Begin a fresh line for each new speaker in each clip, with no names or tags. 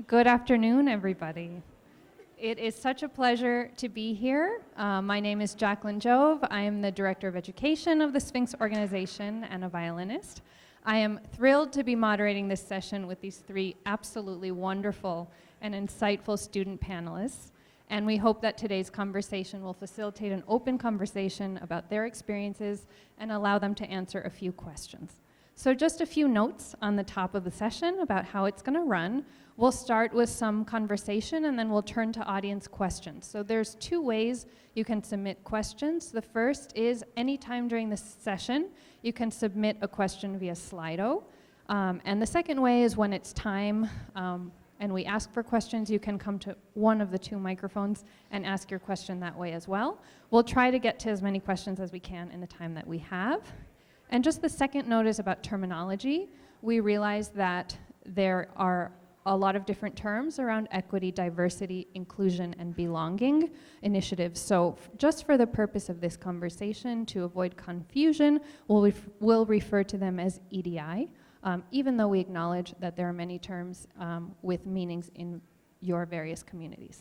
Good afternoon, everybody. It is such a pleasure to be here. My name is Jacqueline Jove. I am the Director of Education of the Sphinx organization and a violinist. I am thrilled to be moderating this session with these three absolutely wonderful and insightful student panelists. And we hope that today's conversation will facilitate an open conversation about their experiences and allow them to answer a few questions. So just a few notes on the top of the session about how it's going to run. We'll start with some conversation and then we'll turn to audience questions. So there's two ways you can submit questions. The first is anytime during the session, you can submit a question via Slido. And the second way is when it's time and we ask for questions, you can come to one of the two microphones and ask your question that way as well. We'll try to get to as many questions as we can in the time that we have. And just the second note is about terminology. We realize that there are a lot of different terms around equity, diversity, inclusion, and belonging initiatives. So just for the purpose of this conversation, to avoid confusion, we'll refer to them as EDI, even though we acknowledge that there are many terms with meanings in your various communities.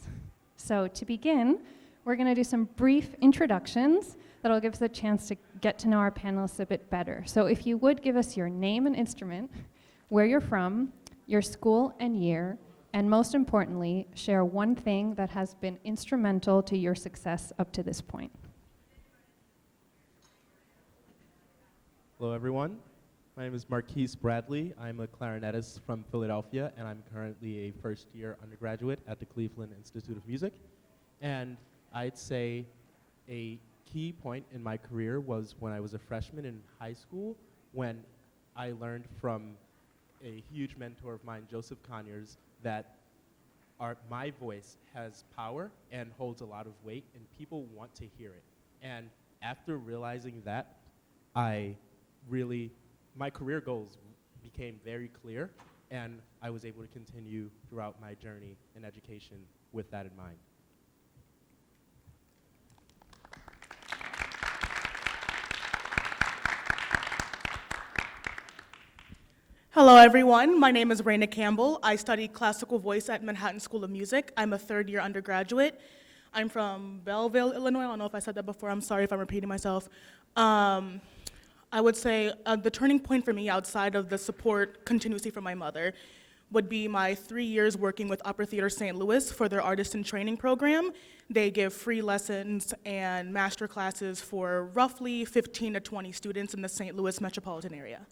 So to begin, we're going to do some brief introductions that'll give us a chance to get to know our panelists a bit better. So if you would give us your name and instrument, where you're from, your school and year, and most importantly, share one thing that has been instrumental to your success up to this point.
Hello, everyone. My name is Marquise Bradley. I'm a clarinetist from Philadelphia, and I'm currently a first-year undergraduate at the Cleveland Institute of Music. And I'd say a key point in my career was when I was a freshman in high school, when I learned from a huge mentor of mine, Joseph Conyers, that my voice has power and holds a lot of weight, and people want to hear it. And after realizing that, my career goals became very clear, and I was able to continue throughout my journey in education with that in mind.
Hello, everyone. My name is Rayna Campbell. I study classical voice at Manhattan School of Music. I'm a third-year undergraduate. I'm from Belleville, Illinois. I don't know if I said that before. I'm sorry if I'm repeating myself. I would say the turning point for me outside of the support continuously from my mother would be my 3 years working with Opera Theater St. Louis for their artist in training program. They give free lessons and master classes for roughly 15 to 20 students in the St. Louis metropolitan area.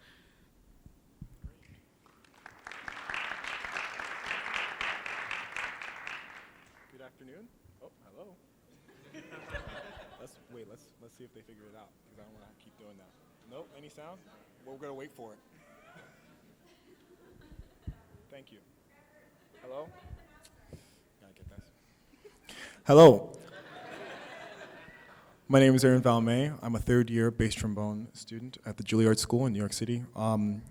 Let's see if they figure it out, because I don't want to keep doing that. Nope, any sound? Well, we're going to wait for it. Thank you. Hello? Gotta get this. Hello. My name is Ehren Valmé. I'm a third-year bass trombone student at the Juilliard School in New York City. On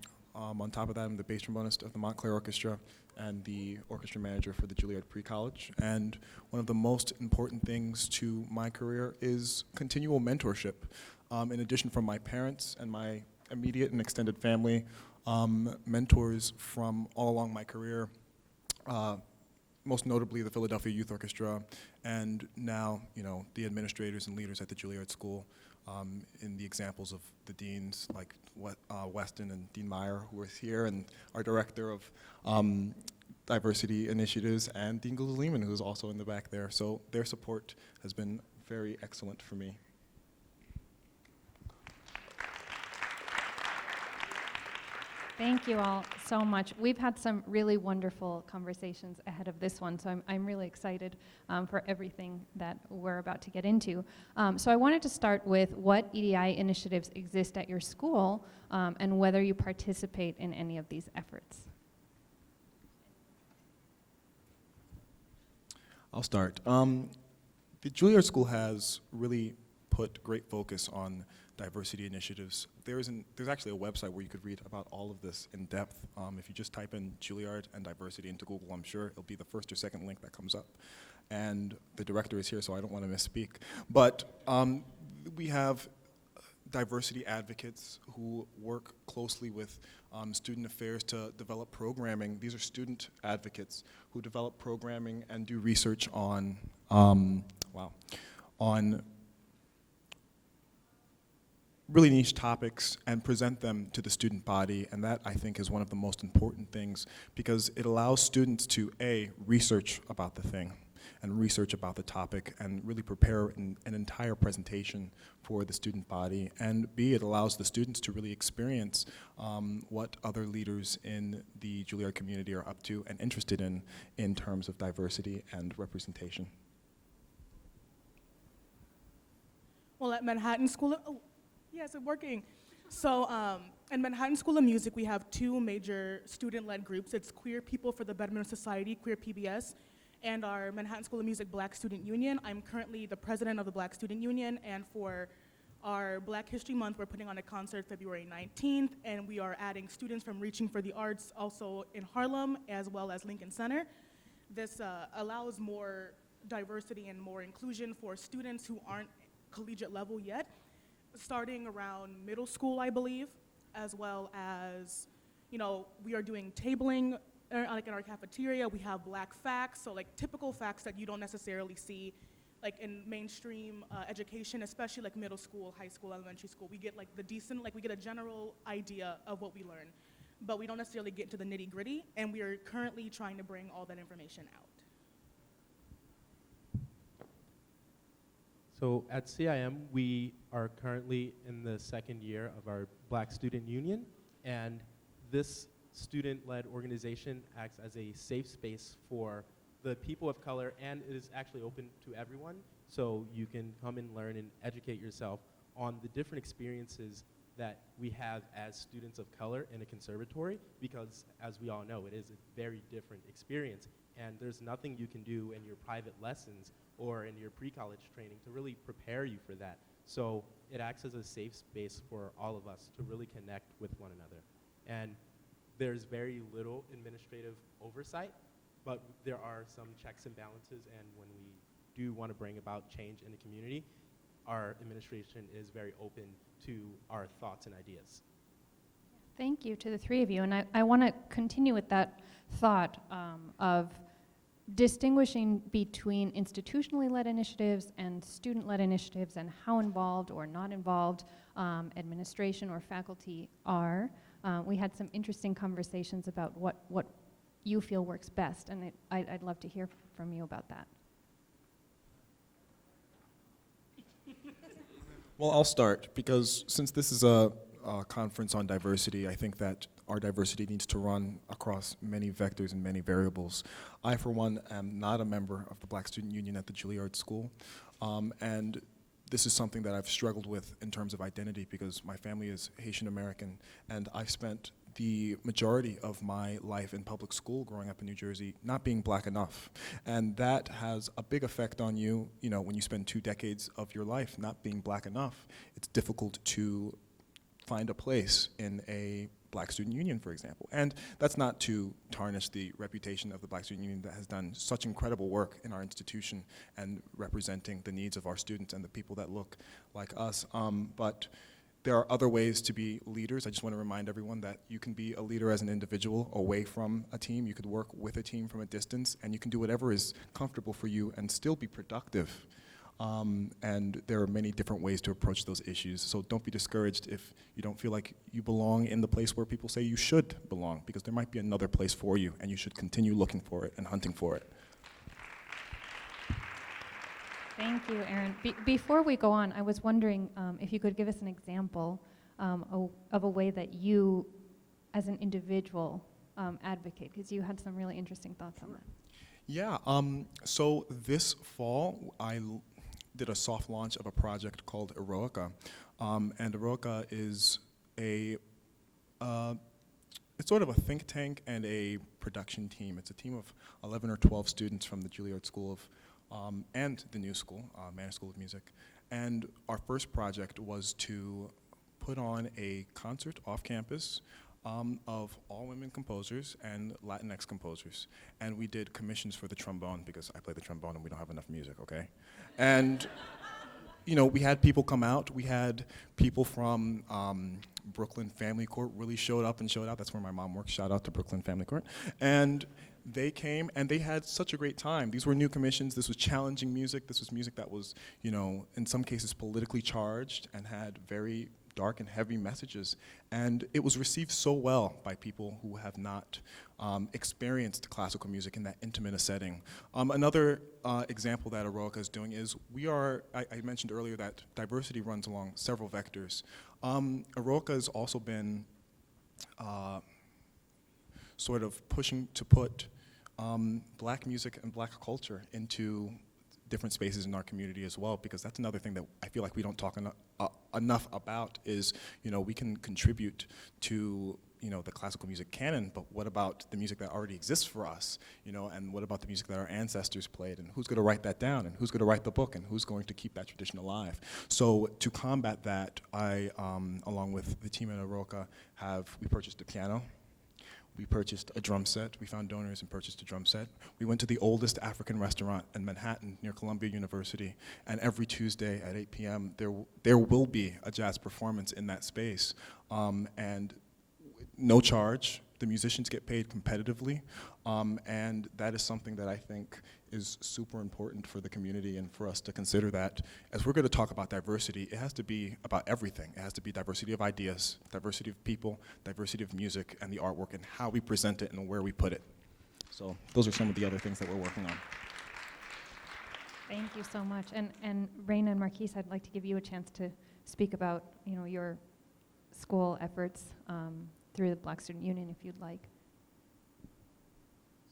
top of that, I'm the bass trombonist of the Montclair Orchestra and the orchestra manager for the Juilliard Pre-College. And one of the most important things to my career is continual mentorship. In addition from my parents and my immediate and extended family, mentors from all along my career, most notably the Philadelphia Youth Orchestra, and now, the administrators and leaders at the Juilliard School, in the examples of the deans like Weston and Dean Meyer, who is here, and our director of Diversity Initiatives, and Dean Lehman, who's also in the back there. So their support has been very excellent for me.
Thank you all so much. We've had some really wonderful conversations ahead of this one, so I'm really excited for everything that we're about to get into. So I wanted to start with what EDI initiatives exist at your school and whether you participate in any of these efforts.
I'll start. The Juilliard School has really put great focus on diversity initiatives. There's actually a website where you could read about all of this in depth. If you just type in Juilliard and diversity into Google, I'm sure it'll be the first or second link that comes up. And the director is here, so I don't want to misspeak. But we have diversity advocates who work closely with student affairs to develop programming. These are student advocates who develop programming and do research on, on really niche topics and present them to the student body, and that I think is one of the most important things because it allows students to A, research about the thing and research about the topic and really prepare an entire presentation for the student body, and B, it allows the students to really experience what other leaders in the Juilliard community are up to and interested in terms of diversity and representation.
Well, at Manhattan School of, yes, it's working. So in Manhattan School of Music, we have two major student-led groups. It's Queer People for the Betterment of Society, Queer PBS, and our Manhattan School of Music Black Student Union. I'm currently the president of the Black Student Union, and for our Black History Month, we're putting on a concert February 19th, and we are adding students from Reaching for the Arts also in Harlem, as well as Lincoln Center. This allows more diversity and more inclusion for students who aren't collegiate level yet, starting around middle school, I believe, as well as, you know, we are doing tabling, like in our cafeteria. We have Black facts, so like typical facts that you don't necessarily see like in mainstream education, especially like middle school, high school, elementary school. We get like the decent, like we get a general idea of what we learn, but we don't necessarily get to the nitty gritty, and we are currently trying to bring all that information out.
So at CIM, we are currently in the second year of our Black Student Union, and this student-led organization acts as a safe space for the people of color, and it is actually open to everyone, so you can come and learn and educate yourself on the different experiences that we have as students of color in a conservatory, because as we all know, it is a very different experience, and there's nothing you can do in your private lessons or in your pre-college training to really prepare you for that. So it acts as a safe space for all of us to really connect with one another. And there's very little administrative oversight, but there are some checks and balances, and when we do want to bring about change in the community, our administration is very open to our thoughts and ideas.
Thank you to the three of you, and I want to continue with that thought of distinguishing between institutionally led initiatives and student-led initiatives and how involved or not involved administration or faculty are. We had some interesting conversations about what you feel works best, and I'd love to hear from you about that.
Well, I'll start, because since this is a conference on diversity, I think that our diversity needs to run across many vectors and many variables. I, for one, am not a member of the Black Student Union at the Juilliard School, and this is something that I've struggled with in terms of identity because my family is Haitian American, and I've spent the majority of my life in public school growing up in New Jersey not being Black enough. And that has a big effect on you, you know, when you spend 2 decades of your life not being Black enough. It's difficult to find a place in a Black Student Union, for example. And that's not to tarnish the reputation of the Black Student Union that has done such incredible work in our institution and representing the needs of our students and the people that look like us. But there are other ways to be leaders. I just want to remind everyone that you can be a leader as an individual away from a team. You could work with a team from a distance, and you can do whatever is comfortable for you and still be productive. And there are many different ways to approach those issues. So don't be discouraged if you don't feel like you belong in the place where people say you should belong, because there might be another place for you, and you should continue looking for it and hunting for it.
Thank you, Ehren. Before we go on, I was wondering if you could give us an example of a way that you, as an individual, advocate, because you had some really interesting thoughts on that.
Yeah, so this fall, I did a soft launch of a project called Eroica, and Eroica is it's sort of a think tank and a production team. It's a team of 11 or 12 students from the Juilliard School of and the new school, Manor School of Music. And our first project was to put on a concert off campus of all women composers and Latinx composers. And we did commissions for the trombone, because I play the trombone and we don't have enough music, okay? And we had people come out. We had people from Brooklyn Family Court really showed up and showed out. That's where my mom works. Shout out to Brooklyn Family Court. And they came and they had such a great time. These were new commissions. This was challenging music. This was music that was, in some cases politically charged and had very dark and heavy messages. And it was received so well by people who have not experienced classical music in that intimate a setting. Another example that Eroica is doing is I mentioned earlier that diversity runs along several vectors. Eroica has also been sort of pushing to put Black music and Black culture into different spaces in our community as well, because that's another thing that I feel like we don't talk enough about is, we can contribute to, the classical music canon, but what about the music that already exists for us, and what about the music that our ancestors played, and who's going to write that down, and who's going to write the book, and who's going to keep that tradition alive? So to combat that, I, along with the team at Eroica, we purchased a piano. We purchased a drum set. We found donors and purchased a drum set. We went to the oldest African restaurant in Manhattan near Columbia University, and every Tuesday at 8 p.m. there will be a jazz performance in that space, and no charge. The musicians get paid competitively, and that is something that I think is super important for the community and for us to consider that as we're going to talk about diversity, it has to be about everything. It has to be diversity of ideas, diversity of people, diversity of music, and the artwork, and how we present it and where we put it. So those are some of the other things that we're working on.
Thank you so much. And Rayna and Marquise, I'd like to give you a chance to speak about, your school efforts through the Black Student Union, if you'd like.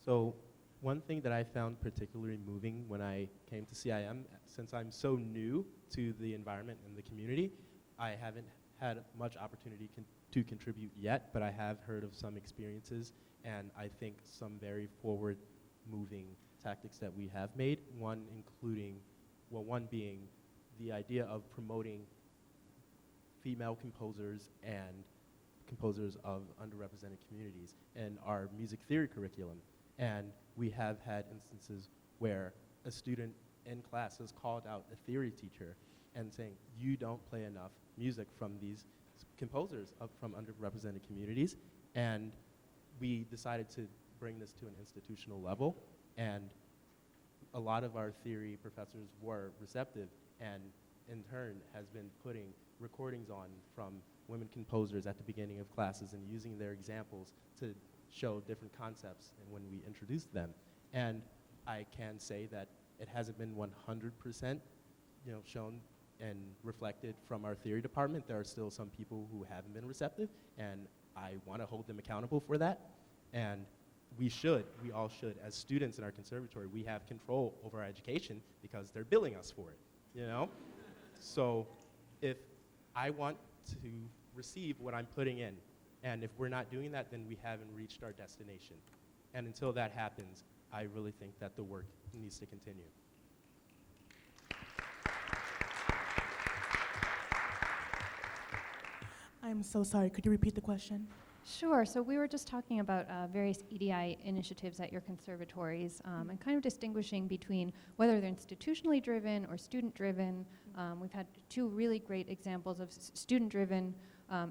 So one thing that I found particularly moving when I came to CIM, since I'm so new to the environment and the community, I haven't had much opportunity to contribute yet, but I have heard of some experiences, and I think some very forward-moving tactics that we have made, one being the idea of promoting female composers and composers of underrepresented communities in our music theory curriculum. And we have had instances where a student in class has called out a theory teacher and saying, you don't play enough music from these composers from underrepresented communities. And we decided to bring this to an institutional level, and a lot of our theory professors were receptive, and in turn has been putting recordings on from women composers at the beginning of classes and using their examples to show different concepts and when we introduced them. And I can say that it hasn't been 100% shown and reflected from our theory department. There are still some people who haven't been receptive, and I want to hold them accountable for that. And we all should, as students in our conservatory, we have control over our education because they're billing us for it, So if I want to receive what I'm putting in, and if we're not doing that, then we haven't reached our destination. And until that happens, I really think that the work needs to continue.
I'm so sorry. Could you repeat the question?
Sure. So we were just talking about various EDI initiatives at your conservatories and kind of distinguishing between whether they're institutionally driven or student-driven. We've had two really great examples of student-driven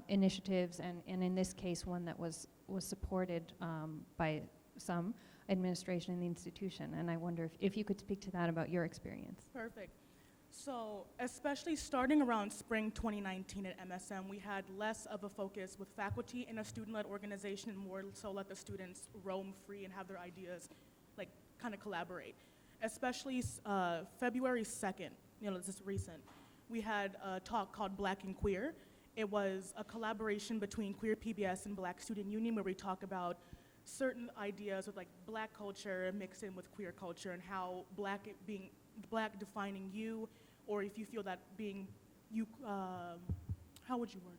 initiatives, and in this case, one that was supported by some administration in the institution. And I wonder if you could speak to that about your experience.
Perfect. So, especially starting around spring 2019 at MSM, we had less of a focus with faculty in a student-led organization, and more so let the students roam free and have their ideas, kind of collaborate. Especially February 2nd, this is recent, we had a talk called Black and Queer. It was a collaboration between Queer PBS and Black Student Union, where we talk about certain ideas of Black culture mixed in with queer culture, and how Black defining you, or if you feel that being you, how would you word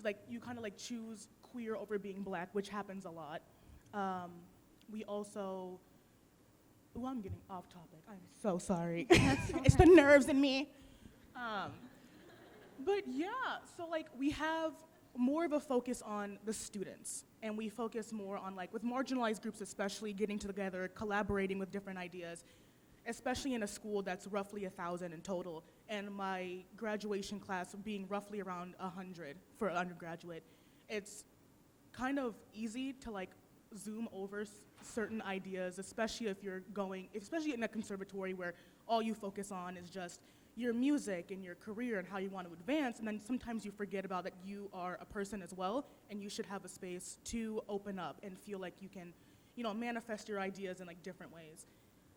it? You kind of choose queer over being Black, which happens a lot. We also, I'm getting off topic. I'm so sorry. It's the nerves in me. But yeah, so we have more of a focus on the students, and we focus more on with marginalized groups especially, getting together, collaborating with different ideas. especially in a school that's roughly 1,000 in total, and my graduation class being roughly around 100 for undergraduate. It's kind of easy to like zoom over certain ideas, especially if you're especially in a conservatory where all you focus on is just your music and your career and how you want to advance, and then sometimes you forget about that you are a person as well, and you should have a space to open up and feel like you can, manifest your ideas in like different ways.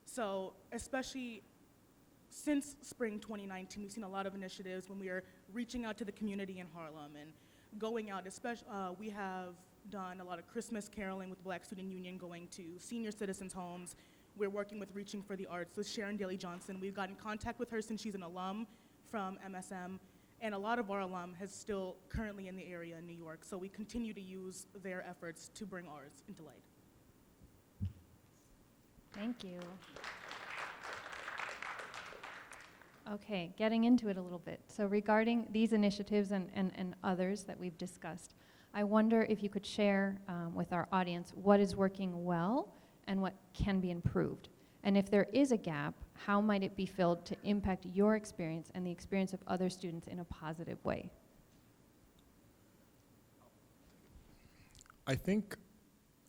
So especially since spring 2019, we've seen a lot of initiatives when we are reaching out to the community in Harlem and going out, especially, we have done a lot of Christmas caroling with Black Student Union, going to senior citizens' homes. We're working with Reaching for the Arts with Sharon Daly Johnson. We've gotten in contact with her since she's an alum from MSM, and a lot of our alum is still currently in the area in New York, so we continue to use their efforts to bring ours into light.
Thank you. Okay, getting into it a little bit. So regarding these initiatives and others that we've discussed, I wonder if you could share with our audience what is working well and what can be improved. And if there is a gap, how might it be filled to impact your experience and the experience of other students in a positive way?
I think,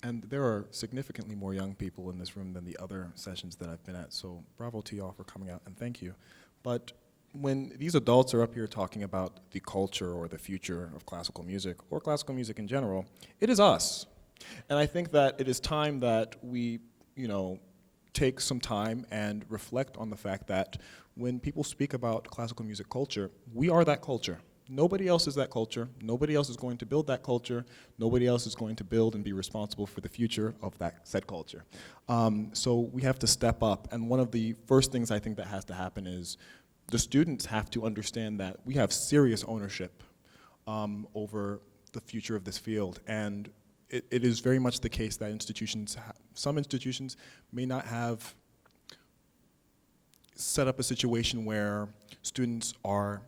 and there are significantly more young people in this room than the other sessions that I've been at, so bravo to y'all for coming out, and thank you. But when these adults are up here talking about the culture or the future of classical music, or classical music in general, it is us. And I think that it is time that we, take some time and reflect on the fact that when people speak about classical music culture, we are that culture. Nobody else is that culture. Nobody else is going to build that culture. Nobody else is going to build and be responsible for the future of that said culture. So we have to step up. And one of the first things I think that has to happen is the students have to understand that we have serious ownership over the future of this field. And it is very much the case that some institutions may not have set up a situation where students are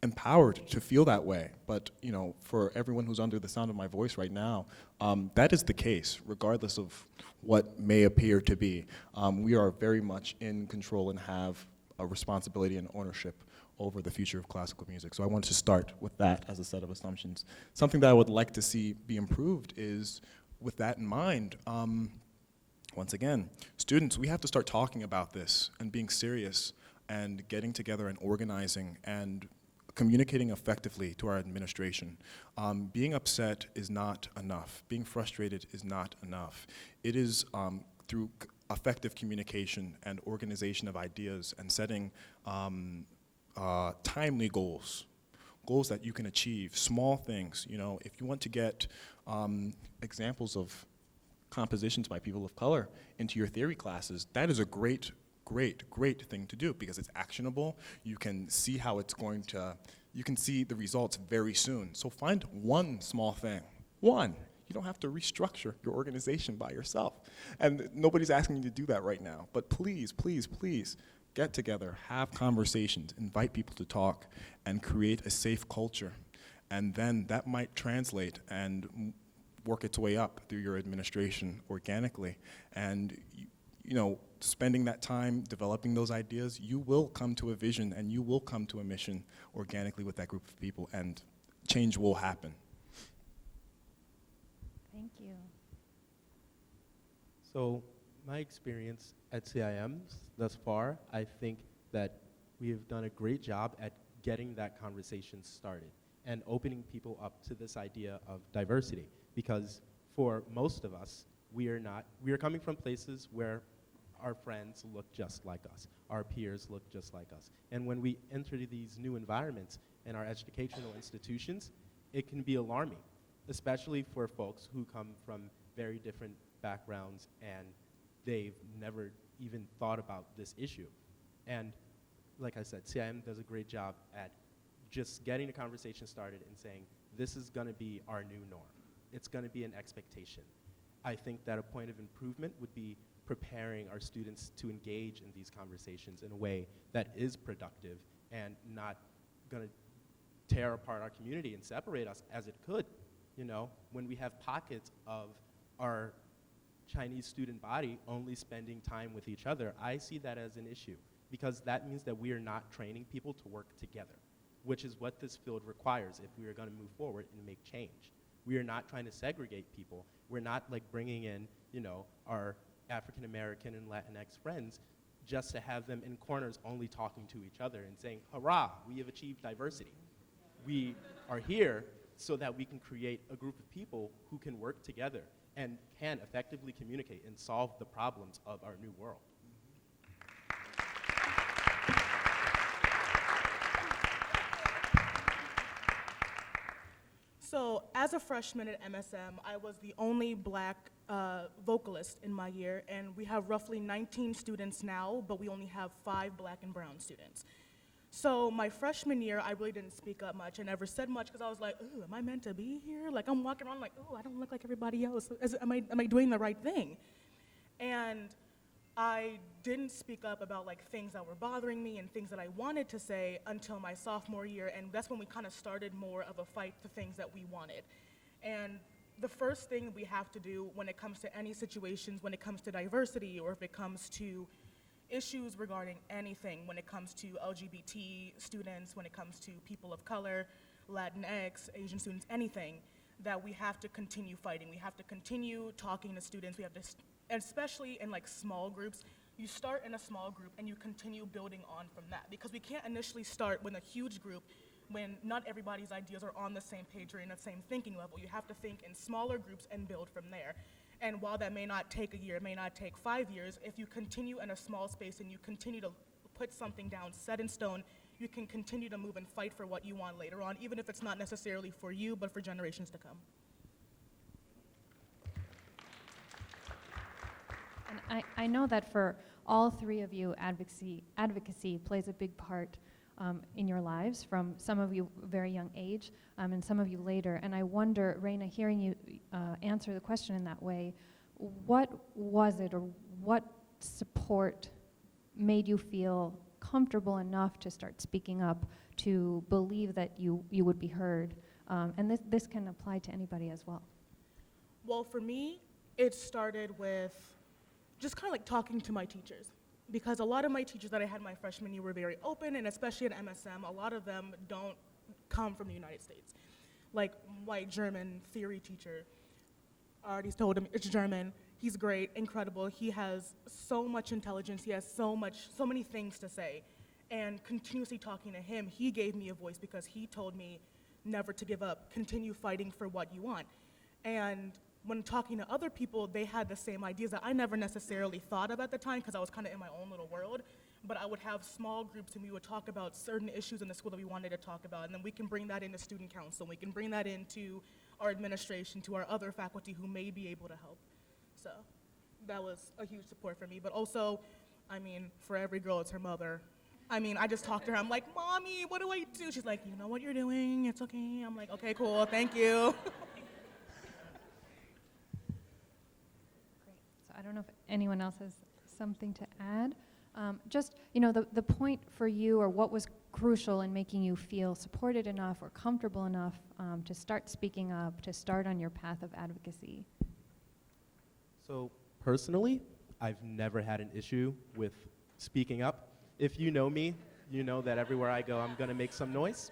empowered to feel that way. But for everyone who's under the sound of my voice right now, that is the case, regardless of what may appear to be. We are very much in control and have a responsibility and ownership over the future of classical music. So I wanted to start with that as a set of assumptions. Something that I would like to see be improved is, with that in mind, once again, students, we have to start talking about this and being serious and getting together and organizing and communicating effectively to our administration. Being upset is not enough. Being frustrated is not enough. It is through effective communication and organization of ideas and setting timely goals that you can achieve, small things. If you want to get examples of compositions by people of color into your theory classes, that is a great thing to do because it's actionable. You can see how it's going to, you can see the results very soon. So find one small thing, one. You don't have to restructure your organization by yourself. And nobody's asking you to do that right now. But please, please, please, get together, have conversations, invite people to talk, and create a safe culture. And then that might translate and work its way up through your administration organically. And spending that time developing those ideas, you will come to a vision and you will come to a mission organically with that group of people, and change will happen.
Thank you.
So my experience at CIMs thus far, I think that we have done a great job at getting that conversation started and opening people up to this idea of diversity. Because for most of us, we are coming from places where our friends look just like us, our peers look just like us. And when we enter these new environments in our educational institutions, it can be alarming, especially for folks who come from very different backgrounds and they've never even thought about this issue. And like I said, CIM does a great job at just getting the conversation started and saying, this is gonna be our new norm. It's gonna be an expectation. I think that a point of improvement would be preparing our students to engage in these conversations in a way that is productive and not gonna tear apart our community and separate us as it could. When we have pockets of our Chinese student body only spending time with each other, I see that as an issue, because that means that we are not training people to work together, which is what this field requires if we are going to move forward and make change. We are not trying to segregate people. We're not like bringing in, our African American and Latinx friends just to have them in corners only talking to each other and saying, hurrah, we have achieved diversity. We are here so that we can create a group of people who can work together and can effectively communicate and solve the problems of our new world.
So as a freshman at MSM, I was the only black vocalist in my year, and we have roughly 19 students now, but we only have 5 black and brown students. So my freshman year, I really didn't speak up much and never said much because I was like, ooh, am I meant to be here? Like, I'm walking around like, oh, I don't look like everybody else. Am I doing the right thing? And I didn't speak up about like things that were bothering me and things that I wanted to say until my sophomore year, and that's when we kind of started more of a fight for things that we wanted. And the first thing we have to do when it comes to any situations, when it comes to diversity, or if it comes to issues regarding anything, when it comes to LGBT students, when it comes to people of color, Latinx, Asian students, anything, that we have to continue fighting. We have to continue talking to students. We have to, especially in like small groups, you start in a small group and you continue building on from that, because we can't initially start with a huge group when not everybody's ideas are on the same page or in the same thinking level. You have to think in smaller groups and build from there. And while that may not take a year, it may not take 5 years, if you continue in a small space and you continue to put something down set in stone, you can continue to move and fight for what you want later on, even if it's not necessarily for you, but for generations to come.
And I know that for all 3 of you, advocacy plays a big part in your lives, from some of you very young age and some of you later. And I wonder, Rayna, hearing you answer the question in that way, what was it, or what support made you feel comfortable enough to start speaking up, to believe that you would be heard? And this can apply to anybody as well.
Well, for me, it started with just kind of like talking to my teachers, because a lot of my teachers that I had my freshman year were very open, and especially at MSM, a lot of them don't come from the United States. Like white German theory teacher, I already told him it's German. He's great, incredible. He has so much intelligence. He has so many things to say. And continuously talking to him, he gave me a voice because he told me never to give up, continue fighting for what you want. And when talking to other people, they had the same ideas that I never necessarily thought of at the time because I was kind of in my own little world. But I would have small groups and we would talk about certain issues in the school that we wanted to talk about, and then we can bring that into student council. We can bring that into our administration, to our other faculty who may be able to help. So that was a huge support for me. But also, I mean, for every girl, it's her mother. I mean, I just talked to her. I'm like, Mommy, what do I do? She's like, you know what you're doing. It's okay. I'm like, okay, cool. Thank you.
So I don't know if anyone else has something to add. Just, you know, the point for you, or what was crucial in making you feel supported enough or comfortable enough to start speaking up, to start on your path of advocacy?
So personally, I've never had an issue with speaking up. If you know me, you know that everywhere I go, I'm going to make some noise.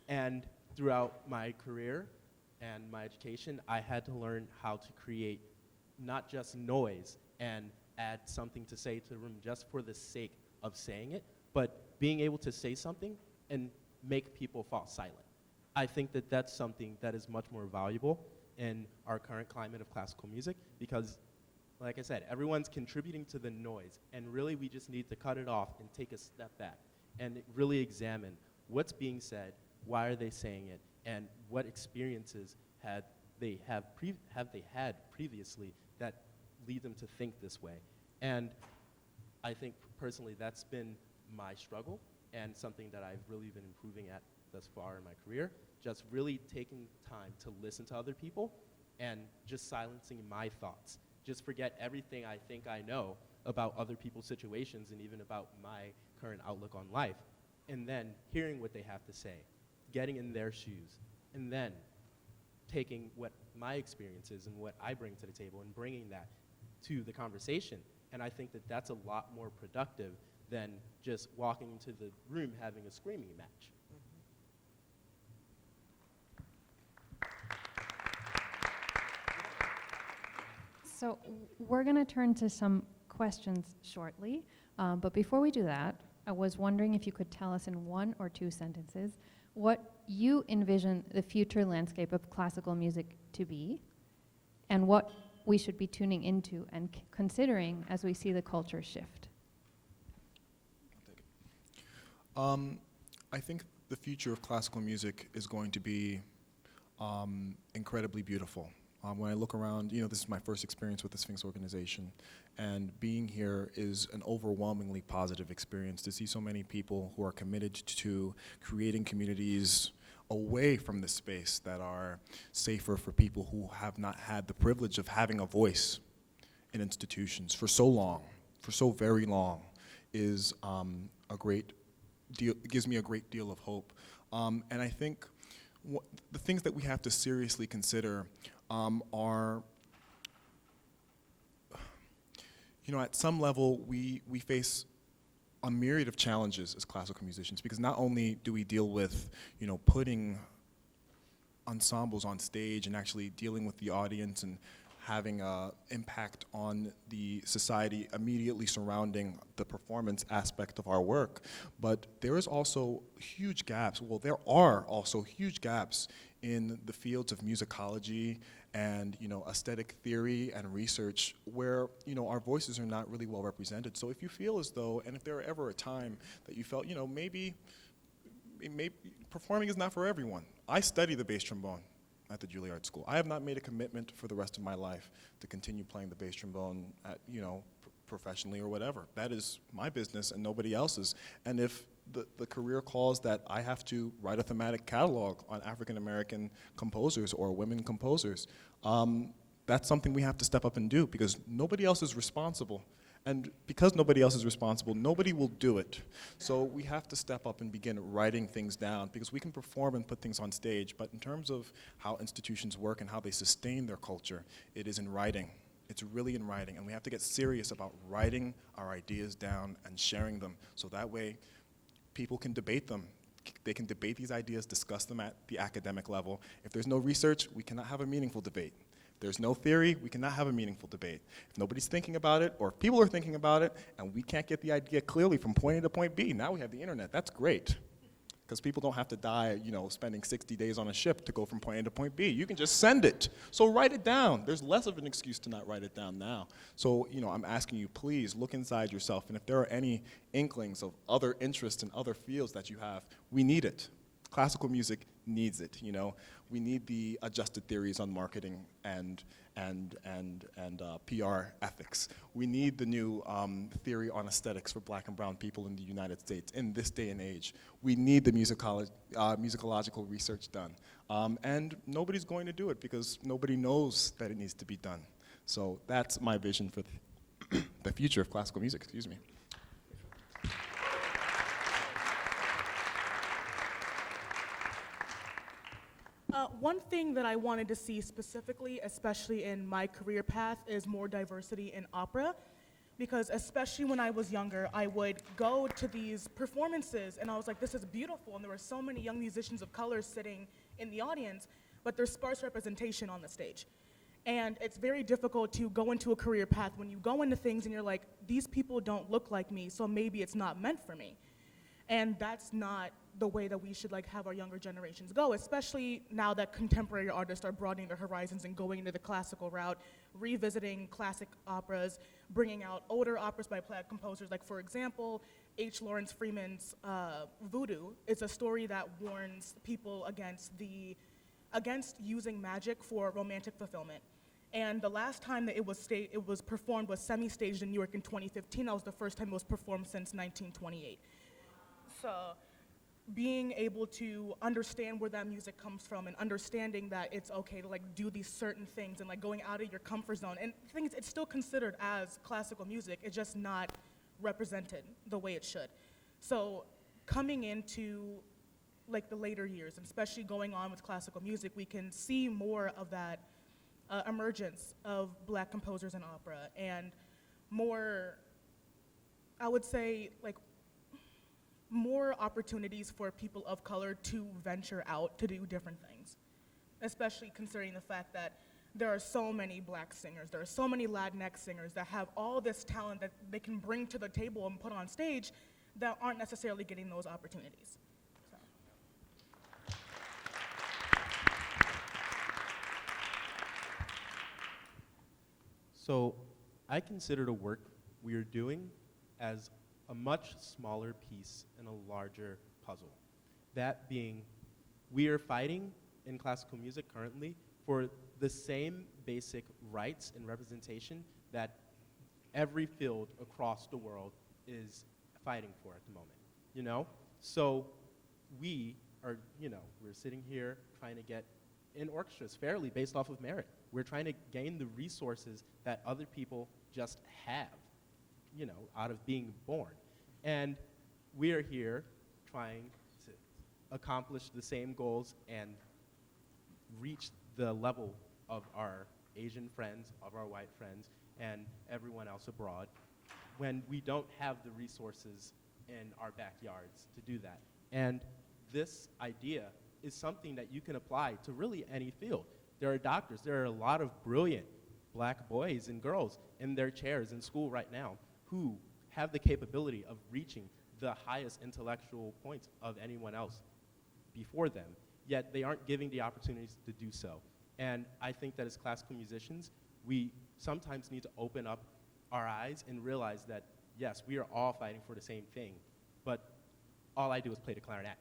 And throughout my career and my education, I had to learn how to create not just noise and add something to say to the room just for the sake of saying it, but being able to say something and make people fall silent. I think that that's something that is much more valuable in our current climate of classical music, because, like I said, everyone's contributing to the noise, and really we just need to cut it off and take a step back and really examine what's being said, why are they saying it, and what experiences had they had previously that lead them to think this way. And I think personally that's been my struggle, and something that I've really been improving at thus far in my career, just really taking time to listen to other people and just silencing my thoughts. Just forget everything I think I know about other people's situations and even about my current outlook on life, and then hearing what they have to say, getting in their shoes, and then taking what my experience is and what I bring to the table and bringing that to the conversation. And I think that that's a lot more productive than just walking into the room having a screaming match.
So we're going to turn to some questions shortly, but before we do that, I was wondering if you could tell us in 1 or 2 sentences what you envision the future landscape of classical music to be, and what we should be tuning into and considering as we see the culture shift.
I think the future of classical music is going to be incredibly beautiful. When I look around, this is my first experience with the Sphinx organization, and being here is an overwhelmingly positive experience to see so many people who are committed to creating communities away from the space that are safer for people who have not had the privilege of having a voice in institutions for so long, for so very long, is a great deal, gives me a great deal of hope. And I think the things that we have to seriously consider are, at some level, we face a myriad of challenges as classical musicians, because not only do we deal with, putting ensembles on stage and actually dealing with the audience and having an impact on the society immediately surrounding the performance aspect of our work, but there is also huge gaps. Well, there are also huge gaps in the fields of musicology and aesthetic theory and research where our voices are not really well represented. So if you feel as though, and if there were ever a time that you felt maybe performing is not for everyone. I study the bass trombone at the Juilliard School. I have not made a commitment for the rest of my life to continue playing the bass trombone at professionally or whatever. That is my business and nobody else's. And if the career calls that I have to write a thematic catalog on African American composers or women composers, that's something we have to step up and do, because nobody else is responsible. And because nobody else is responsible, nobody will do it. So we have to step up and begin writing things down, because we can perform and put things on stage, but in terms of how institutions work and how they sustain their culture, it is in writing. It's really in writing, and we have to get serious about writing our ideas down and sharing them, so that way people can debate them. They can debate these ideas, discuss them at the academic level. If there's no research, we cannot have a meaningful debate. If there's no theory, we cannot have a meaningful debate. If nobody's thinking about it, or if people are thinking about it, and we can't get the idea clearly from point A to point B, now we have the internet. That's great, because people don't have to die, spending 60 days on a ship to go from point A to point B. You can just send it. So write it down. There's less of an excuse to not write it down now. So, I'm asking you, please look inside yourself, and if there are any inklings of other interests in other fields that you have, we need it. Classical music needs it, We need the adjusted theories on marketing and PR ethics. We need the new theory on aesthetics for Black and brown people in the United States in this day and age. We need the musicological research done. And nobody's going to do it because nobody knows that it needs to be done. So that's my vision for the future of classical music, excuse me.
One thing that I wanted to see specifically, especially in my career path, is more diversity in opera. Because especially when I was younger, I would go to these performances and I was like, this is beautiful. And there were so many young musicians of color sitting in the audience, but there's sparse representation on the stage. And it's very difficult to go into a career path when you go into things and you're like, these people don't look like me, so maybe it's not meant for me. And that's not the way that we should have our younger generations go, especially now that contemporary artists are broadening their horizons and going into the classical route, revisiting classic operas, bringing out older operas by Black composers. Like, for example, H. Lawrence Freeman's Voodoo is a story that warns people against using magic for romantic fulfillment. And the last time that it was performed was semi-staged in New York in 2015. That was the first time it was performed since 1928. So being able to understand where that music comes from and understanding that it's okay to do these certain things and going out of your comfort zone. And the thing is, it's still considered as classical music, it's just not represented the way it should. So coming into like the later years, and especially going on with classical music, we can see more of that emergence of Black composers in opera, and more, I would say, like, more opportunities for people of color to venture out to do different things, especially considering the fact that there are so many Black singers, there are so many Latinx singers that have all this talent that they can bring to the table and put on stage that aren't necessarily getting those opportunities. So.
So I consider the work we are doing as a much smaller piece in a larger puzzle. That being, we are fighting in classical music currently for the same basic rights and representation that every field across the world is fighting for at the moment, you know? So we are, we're sitting here trying to get in orchestras fairly based off of merit. We're trying to gain the resources that other people just have, out of being born. And we are here trying to accomplish the same goals and reach the level of our Asian friends, of our white friends, and everyone else abroad, when we don't have the resources in our backyards to do that. And this idea is something that you can apply to really any field. There are doctors, there are a lot of brilliant Black boys and girls in their chairs in school right now who have the capability of reaching the highest intellectual points of anyone else before them, yet they aren't giving the opportunities to do so. And I think that as classical musicians, we sometimes need to open up our eyes and realize that, yes, we are all fighting for the same thing, but all I do is play the clarinet.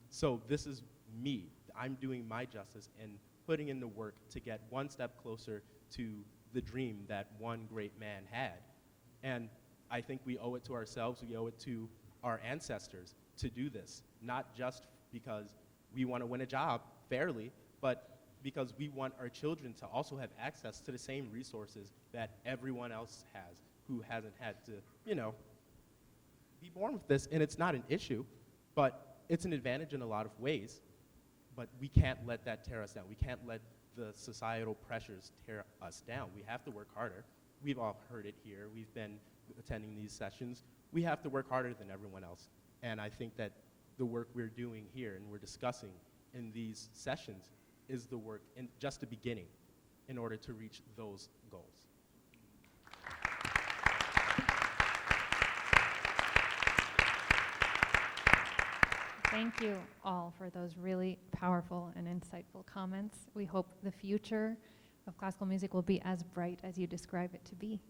So this is me. I'm doing my justice and putting in the work to get one step closer to the dream that one great man had. And I think we owe it to ourselves, we owe it to our ancestors to do this, not just because we want to win a job fairly, but because we want our children to also have access to the same resources that everyone else has who hasn't had to, be born with this. And it's not an issue, but it's an advantage in a lot of ways. But we can't let that tear us down. We can't let the societal pressures tear us down. We have to work harder. We've all heard it here. We've been attending these sessions. We have to work harder than everyone else. And I think that the work we're doing here and we're discussing in these sessions is the work, and just the beginning, in order to reach those goals.
Thank you all for those really powerful and insightful comments. We hope the future of classical music will be as bright as you describe it to be.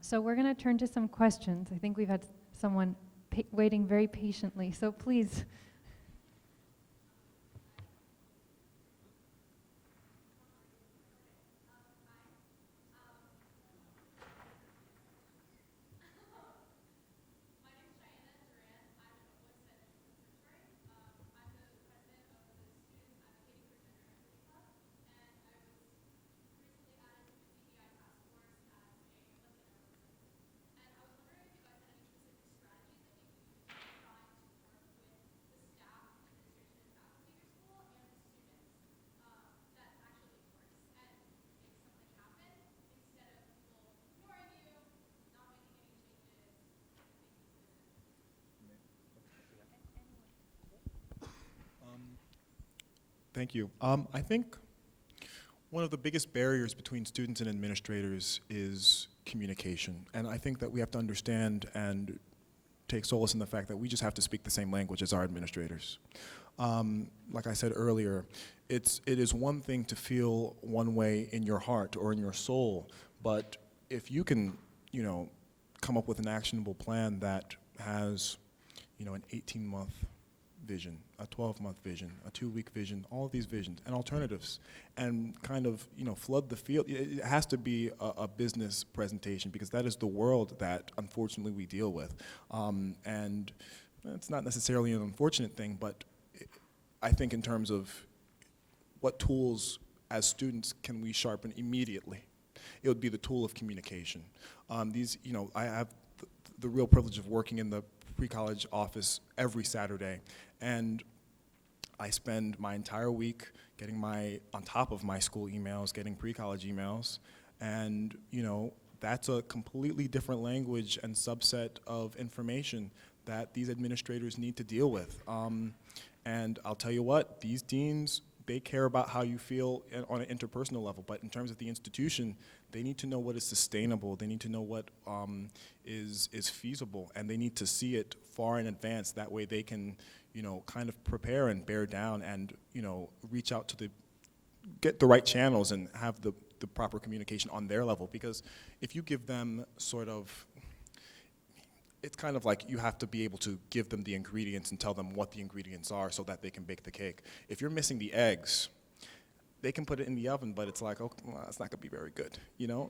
So we're going to turn to some questions. I think we've had someone waiting very patiently, so please.
Thank you. I think one of the biggest barriers between students and administrators is communication. And I think that we have to understand and take solace in the fact that we just have to speak the same language as our administrators. Like I said earlier, it is one thing to feel one way in your heart or in your soul, but if you can, come up with an actionable plan that has, an 18-month vision, a 12-month vision, a 2-week vision, all of these visions and alternatives, and kind of, flood the field. It has to be a business presentation because that is the world that unfortunately we deal with. And it's not necessarily an unfortunate thing, but I think in terms of what tools as students can we sharpen immediately, it would be the tool of communication. I have the real privilege of working in the pre-college office every Saturday, and I spend my entire week getting on top of my school emails, getting pre-college emails, and that's a completely different language and subset of information that these administrators need to deal with. And I'll tell you what, these deans, they care about how you feel on an interpersonal level, but in terms of the institution, they need to know what is sustainable, they need to know what is feasible, and they need to see it far in advance. That way they can, kind of prepare and bear down and, reach out to get the right channels and have the proper communication on their level. Because if you give them it's kind of like you have to be able to give them the ingredients and tell them what the ingredients are so that they can bake the cake. If you're missing the eggs, they can put it in the oven, but it's like, oh, well, it's not gonna be very good,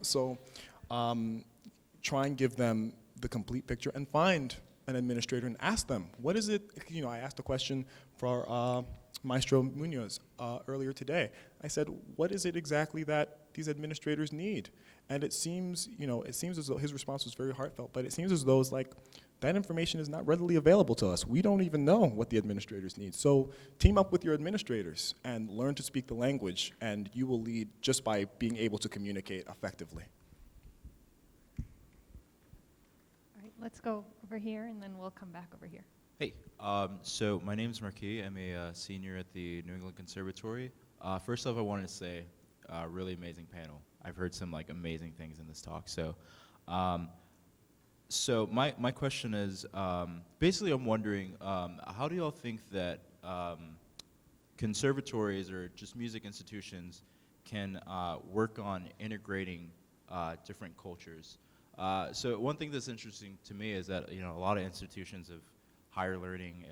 So try and give them the complete picture and find an administrator and ask them, what is it, I asked a question for Maestro Munoz earlier today. I said, what is it exactly that these administrators need? And it seems as though his response was very heartfelt, but it seems as though it's like that information is not readily available to us. We don't even know what the administrators need. So team up with your administrators and learn to speak the language, and you will lead just by being able to communicate effectively.
All right, let's go over here, and then we'll come back over here.
Hey, so my name is Marquise. I'm a senior at the New England Conservatory. First off, I wanted to say, really amazing panel. I've heard some amazing things in this talk. So, my question is, basically I'm wondering, how do y'all think that conservatories or just music institutions can work on integrating different cultures? So one thing that's interesting to me is that a lot of institutions of higher learning,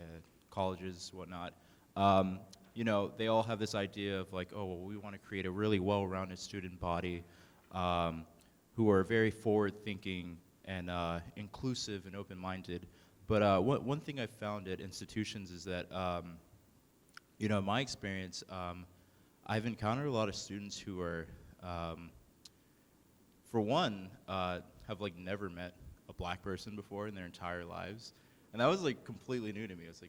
colleges, whatnot, they all have this idea of oh, well, we want to create a really well-rounded student body who are very forward-thinking and inclusive and open-minded. But one thing I've found at institutions is that, in my experience, I've encountered a lot of students who are, for one, have never met a black person before in their entire lives. And that was completely new to me. It's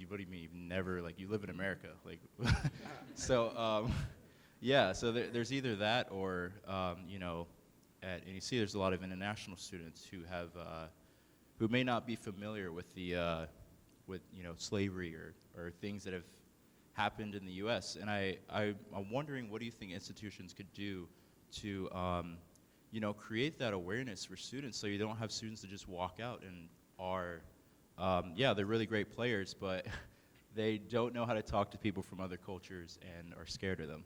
what do you mean? You've never, you live in America. So, yeah, so there's either that or, and you see there's a lot of international students who have, who may not be familiar with with slavery or things that have happened in the U.S. And I'm wondering, what do you think institutions could do to, create that awareness for students, so you don't have students that just walk out and are, yeah, they're really great players, but they don't know how to talk to people from other cultures and are scared of them.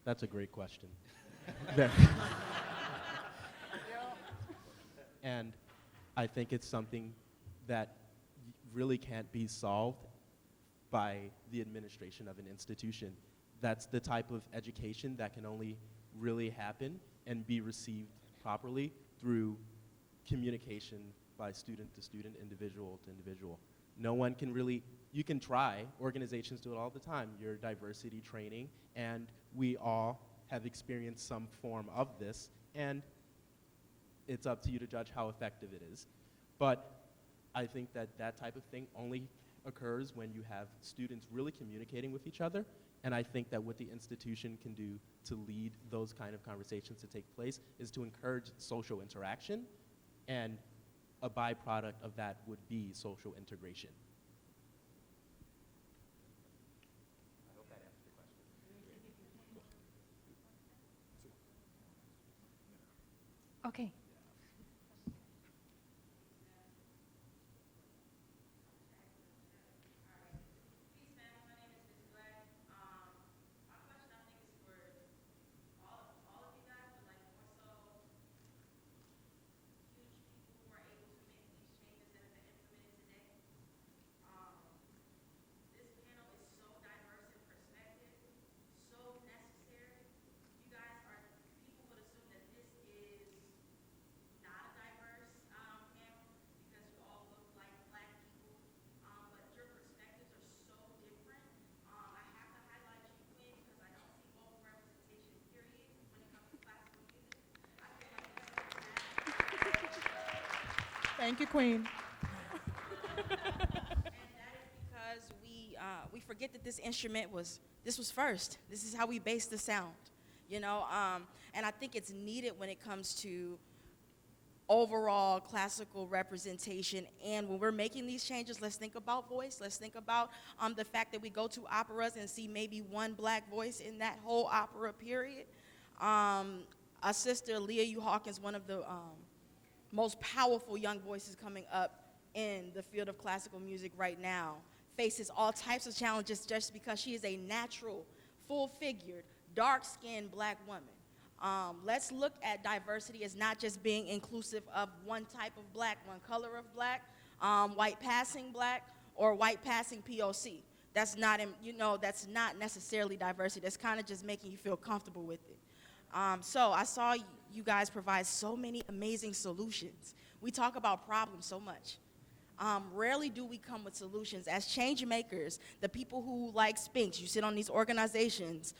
That's a great question. And I think it's something that really can't be solved by the administration of an institution. That's the type of education that can only really happen and be received properly through communication by student to student, individual to individual. No one can really, you can try, organizations do it all the time, your diversity training, and we all have experienced some form of this, and it's up to you to judge how effective it is. But I think that that type of thing only occurs when you have students really communicating with each other, and I think that what the institution can do to lead those kind of conversations to take place is to encourage social interaction, and a byproduct of that would be social integration. I hope that answers your question.
Okay.
Thank you, Queen.
Because we forget that this instrument was first. This is how we base the sound, you know. And I think it's needed when it comes to overall classical representation. And when we're making these changes, let's think about voice. Let's think about the fact that we go to operas and see maybe one black voice in that whole opera period. Our sister Leah U. Hawkins, one of the most powerful young voices coming up in the field of classical music right now, faces all types of challenges just because she is a natural, full-figured, dark-skinned black woman. Let's look at diversity as not just being inclusive of one type of black, one color of black, white passing black, or white passing POC. That's not, that's not necessarily diversity. That's kind of just making you feel comfortable with it. So I saw you guys provide so many amazing solutions. We talk about problems so much. Rarely do we come with solutions. As change makers, the people who like Sphinx, you sit on these organizations,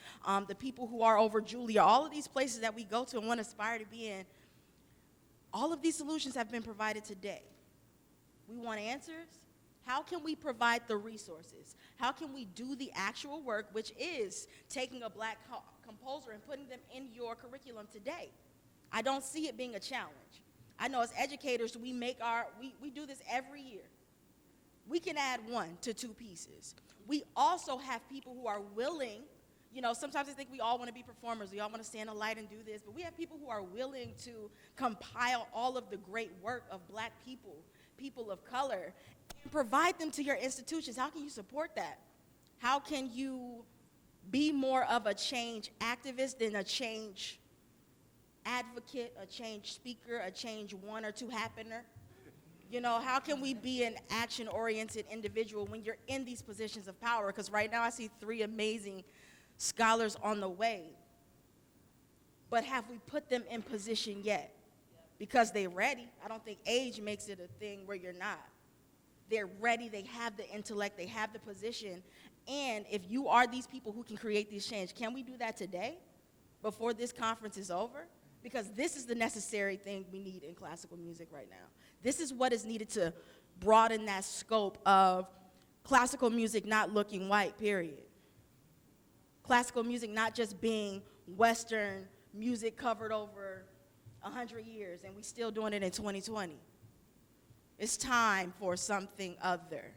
the people who are over Julia, all of these places that we go to and want to aspire to be in, all of these solutions have been provided today. We want answers. How can we provide the resources? How can we do the actual work, which is taking a black composer and putting them in your curriculum today? I don't see it being a challenge. I know as educators, we do this every year. We can add 1 to 2 pieces. We also have people who are willing, sometimes I think we all want to be performers. We all want to stand in the light and do this, but we have people who are willing to compile all of the great work of black people, people of color, and provide them to your institutions. How can you support that? How can you be more of a change activist than a change advocate, a change speaker, a change one or two happener? How can we be an action-oriented individual when you're in these positions of power? Because right now I see 3 amazing scholars on the way. But have we put them in position yet? Because they're ready. I don't think age makes it a thing where you're not. They're ready, they have the intellect, they have the position. And if you are these people who can create these change, can we do that today before this conference is over? Because this is the necessary thing we need in classical music right now. This is what is needed to broaden that scope of classical music not looking white, period. Classical music not just being Western music covered over 100 years and we still doing it in 2020. It's time for something other.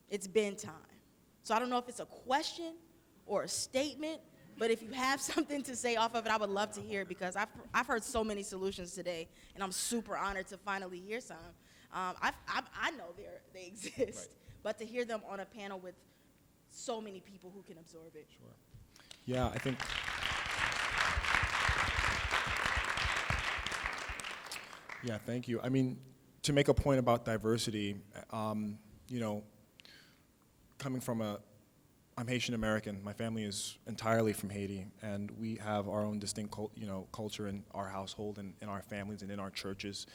It's been time. So I don't know if it's a question or a statement, but if you have something to say off of it, I would love to hear it because I've heard so many solutions today, and I'm super honored to finally hear some. I know they exist, right. But to hear them on a panel with so many people who can absorb it.
Sure. Yeah, I think. Yeah, thank you. I mean, to make a point about diversity, coming from I'm Haitian American. My family is entirely from Haiti, and we have our own distinct, culture in our household and in our families and in our churches.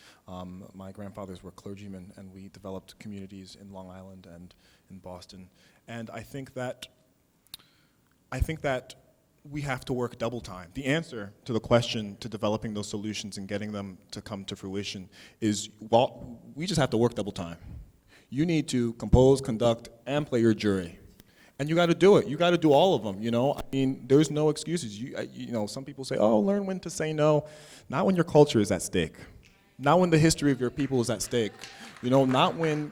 My grandfathers were clergymen, and we developed communities in Long Island and in Boston. And I think that we have to work double time. The answer to the question to developing those solutions and getting them to come to fruition is, we just have to work double time. You need to compose, conduct, and play your jury. And you got to do it. You got to do all of them, I mean, there's no excuses. Some people say, oh, learn when to say no. Not when your culture is at stake. Not when the history of your people is at stake. Not when,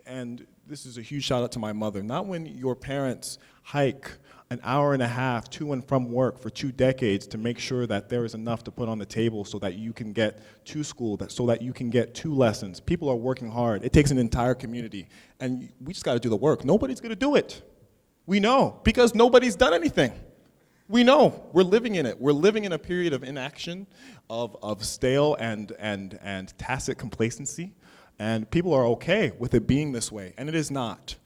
and this is a huge shout out to my mother, not when your parents hike an hour and a half to and from work for 2 decades to make sure that there is enough to put on the table so that you can get to school, so that you can get 2 lessons. People are working hard. It takes an entire community, and we just got to do the work. Nobody's going to do it. We know, because nobody's done anything. We know. We're living in it. We're living in a period of inaction, of stale and tacit complacency, and people are okay with it being this way, and it is not.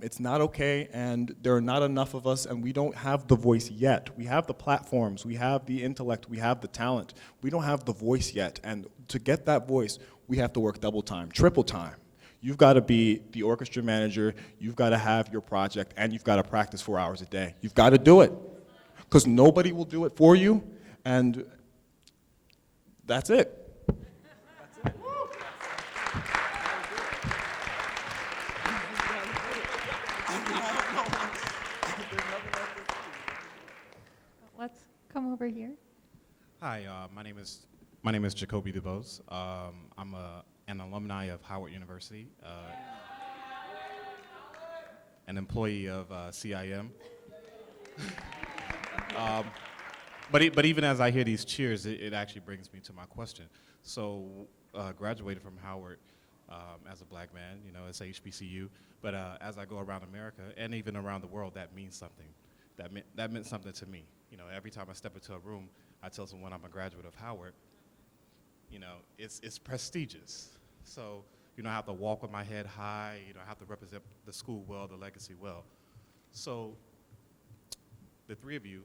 It's not okay, and there are not enough of us, and we don't have the voice yet. We have the platforms, we have the intellect, we have the talent. We don't have the voice yet, and to get that voice, we have to work double time, triple time. You've got to be the orchestra manager, you've got to have your project, and you've got to practice 4 hours a day. You've got to do it, because nobody will do it for you, and that's it. That's it.
Let's come over here.
Hi, my name is Jacoby DuBose. I'm an alumni of Howard University, an employee of CIM. But even as I hear these cheers, it actually brings me to my question. So, graduated from Howard as a black man, you know, it's HBCU. But as I go around America and even around the world, that means something. That meant something to me. You know, every time I step into a room, I tell someone I'm a graduate of Howard. You know, it's prestigious. So, you know, I have to walk with my head high. You know, I have to represent the school well, the legacy well. So, the three of you,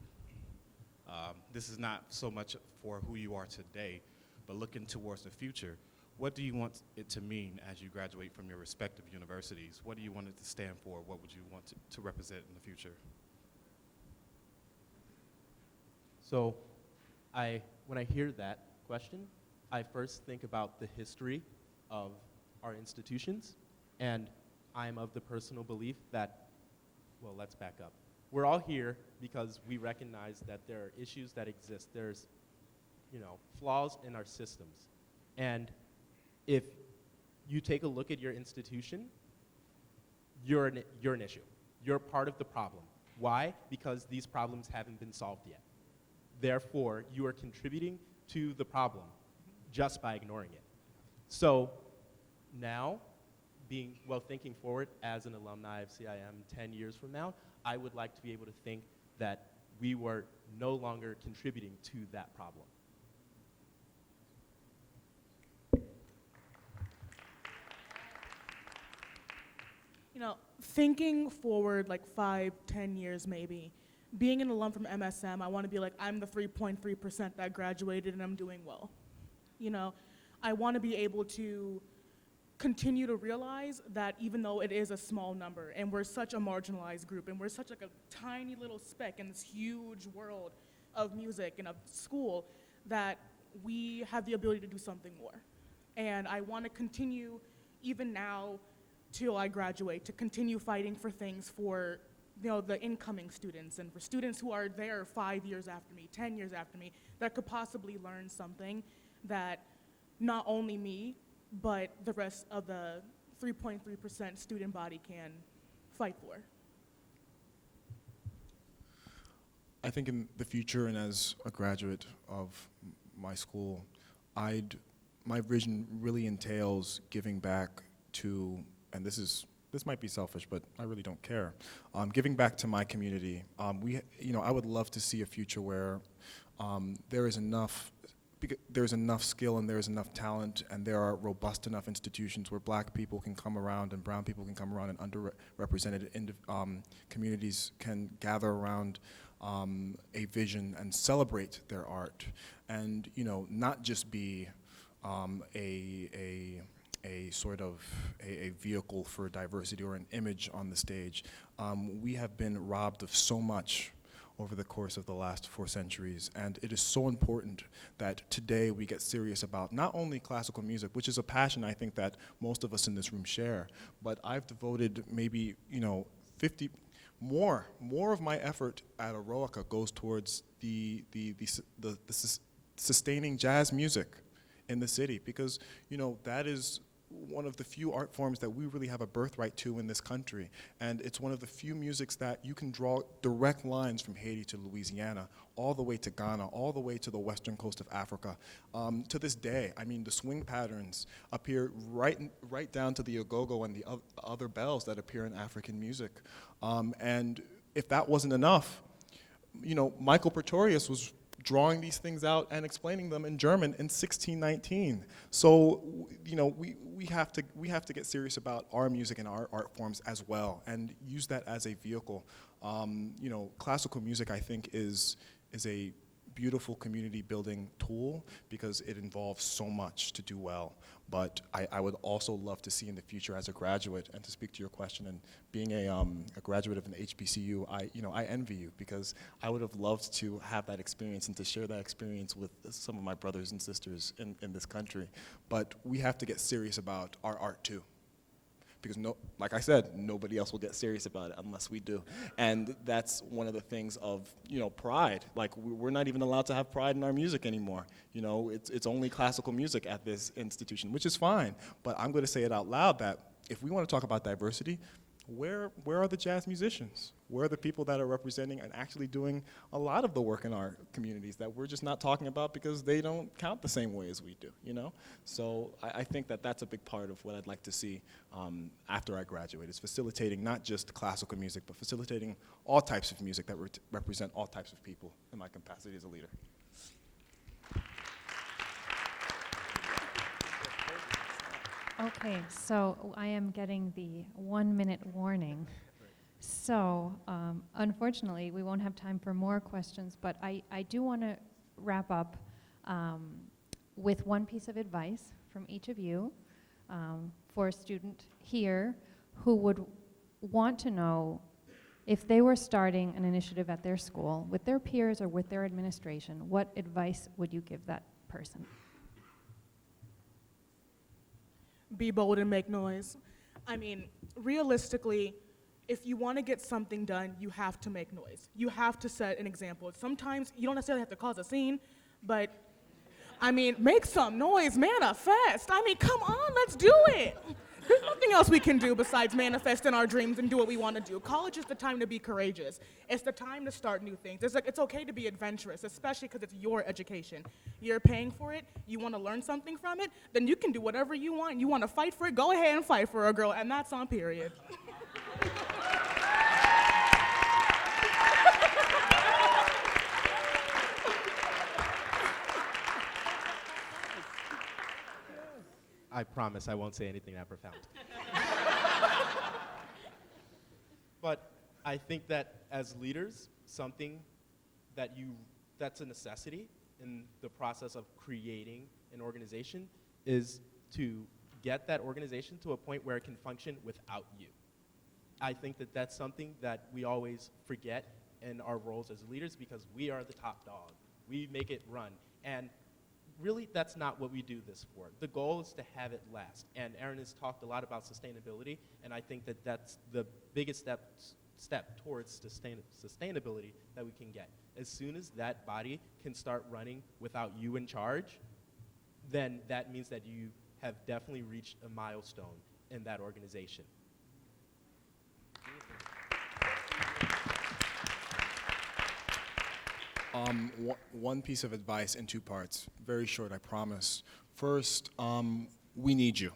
this is not so much for who you are today, but looking towards the future. What do you want it to mean as you graduate from your respective universities? What do you want it to stand for? What would you want to represent in the future?
So when I hear that question, I first think about the history of our institutions, and I'm of the personal belief that, well, let's back up. We're all here because we recognize that there are issues that exist. There's, you know, flaws in our systems. And if you take a look at your institution, you're an issue. You're part of the problem. Why? Because these problems haven't been solved yet. Therefore, you are contributing to the problem just by ignoring it. So now, thinking forward as an alumni of CIM 10 years from now, I would like to be able to think that we were no longer contributing to that problem.
You know, thinking forward like 5, 10 years maybe, being an alum from MSM, I want to be like, I'm the 3.3% that graduated and I'm doing well. You know, I want to be able to continue to realize that even though it is a small number and we're such a marginalized group and we're such like a tiny little speck in this huge world of music and of school, that we have the ability to do something more. And I want to continue, even now, till I graduate, to continue fighting for things for, you know, the incoming students and for students who are there 5 years after me, 10 years after me, that could possibly learn something that not only me, but the rest of the 3.3% student body can fight for.
I think in the future, and as a graduate of my school, my vision really entails giving back to, and this might be selfish, but I really don't care. Giving back to my community. I would love to see a future where there's enough skill and there's enough talent and there are robust enough institutions where black people can come around and brown people can come around and underrepresented communities can gather around a vision and celebrate their art, and not just be a sort of a vehicle for diversity or an image on the stage. We have been robbed of so much over the course of the last 4 centuries, and it is so important that today we get serious about not only classical music, which is a passion I think that most of us in this room share, but I've devoted maybe 50 more of my effort at Eroica goes towards the sustaining jazz music in the city, because that is one of the few art forms that we really have a birthright to in this country, and it's one of the few musics that you can draw direct lines from Haiti to Louisiana, all the way to Ghana, all the way to the western coast of Africa. To this day, I mean, the swing patterns appear right down to the agogo and the other bells that appear in African music. And if that wasn't enough, Michael Pretorius was drawing these things out and explaining them in German in 1619. So, we have to get serious about our music and our art forms as well, and use that as a vehicle. Classical music, I think, is a beautiful community building tool because it involves so much to do well. But I would also love to see in the future as a graduate, and to speak to your question, and being a graduate of an HBCU, I envy you, because I would have loved to have that experience and to share that experience with some of my brothers and sisters in this country. But we have to get serious about our art too, because like I said, nobody else will get serious about it unless we do. And that's one of the things of, pride. Like, we're not even allowed to have pride in our music anymore. It's only classical music at this institution, which is fine. But I'm going to say it out loud that if we want to talk about diversity, where are the jazz musicians? Where are the people that are representing and actually doing a lot of the work in our communities that we're just not talking about because they don't count the same way as we do, So I think that that's a big part of what I'd like to see after I graduate, is facilitating not just classical music, but facilitating all types of music that represent all types of people in my capacity as a leader.
Okay, so I am getting the 1-minute warning. So unfortunately, we won't have time for more questions, but I do want to wrap up with one piece of advice from each of you for a student here who would want to know if they were starting an initiative at their school with their peers or with their administration, what advice would you give that person?
Be bold and make noise. I mean, realistically, if you want to get something done, you have to make noise. You have to set an example. Sometimes you don't necessarily have to cause a scene, but make some noise, manifest. Come on, let's do it. There's nothing else we can do besides manifest in our dreams and do what we want to do. College is the time to be courageous. It's the time to start new things. It's okay to be adventurous, especially because it's your education. You're paying for it. You want to learn something from it, then you can do whatever you want. You want to fight for it, go ahead and fight for it, girl, and that's on period.
I promise I won't say anything that profound. But I think that as leaders, something that's a necessity in the process of creating an organization is to get that organization to a point where it can function without you. I think that that's something that we always forget in our roles as leaders because we are the top dog. We make it run. And really, that's not what we do this for. The goal is to have it last. And Ehren has talked a lot about sustainability, and I think that that's the biggest step towards sustainability that we can get. As soon as that body can start running without you in charge, then that means that you have definitely reached a milestone in that organization.
One piece of advice in 2 parts, very short, I promise. First, we need you.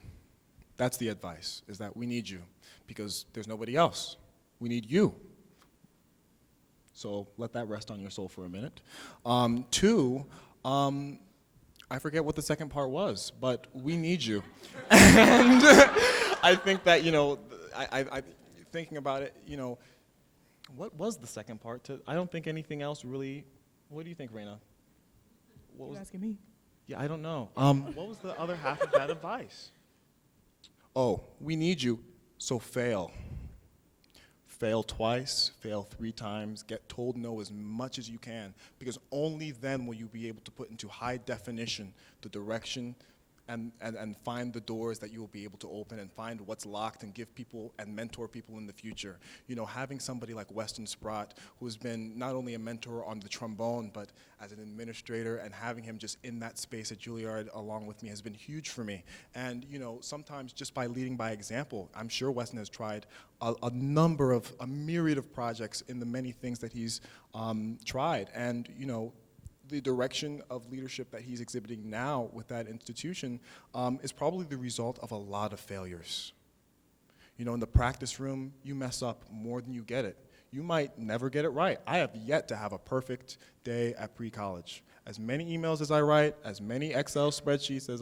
That's the advice, is that we need you because there's nobody else. We need you. So let that rest on your soul for a minute. 2, I forget what the second part was, but we need you. And I think that, I thinking about it, what was the second part? I don't think anything else really. What do you think, Rayna? What was
asking me?
Yeah, I don't know.
What was the other half of that advice?
Oh, we need you, so fail. Fail twice, fail 3 times, get told no as much as you can, because only then will you be able to put into high definition the direction and find the doors that you will be able to open and find what's locked and give people and mentor people in the future. Having somebody like Weston Sprott, who's been not only a mentor on the trombone, but as an administrator, and having him just in that space at Juilliard along with me has been huge for me. And, sometimes just by leading by example, I'm sure Weston has tried a myriad of projects in the many things that he's tried. And, the direction of leadership that he's exhibiting now with that institution is probably the result of a lot of failures. In the practice room, you mess up more than you get it. You might never get it right. I have yet to have a perfect day at pre-college. As many emails as I write, as many Excel spreadsheets as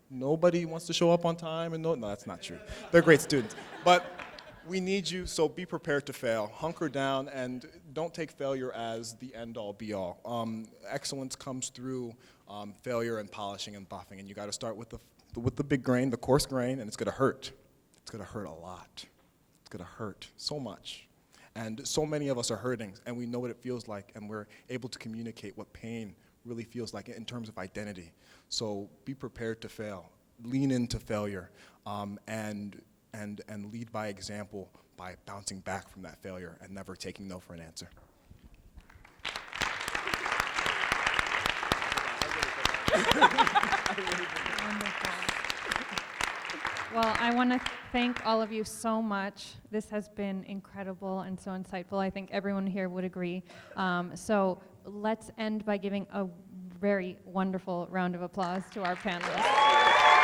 nobody wants to show up on time, and no, that's not true. They're great students. But we need you, so be prepared to fail. Hunker down and don't take failure as the end-all, be-all. Excellence comes through failure and polishing and buffing, and you got to start with the big grain, the coarse grain, and it's going to hurt. It's going to hurt a lot. It's going to hurt so much. And so many of us are hurting, and we know what it feels like, and we're able to communicate what pain really feels like in terms of identity. So be prepared to fail. Lean into failure, and and lead by example by bouncing back from that failure and never taking no for an answer.
Wonderful. Well, I want to thank all of you so much. This has been incredible and so insightful. I think everyone here would agree. So let's end by giving a very wonderful round of applause to our panelists.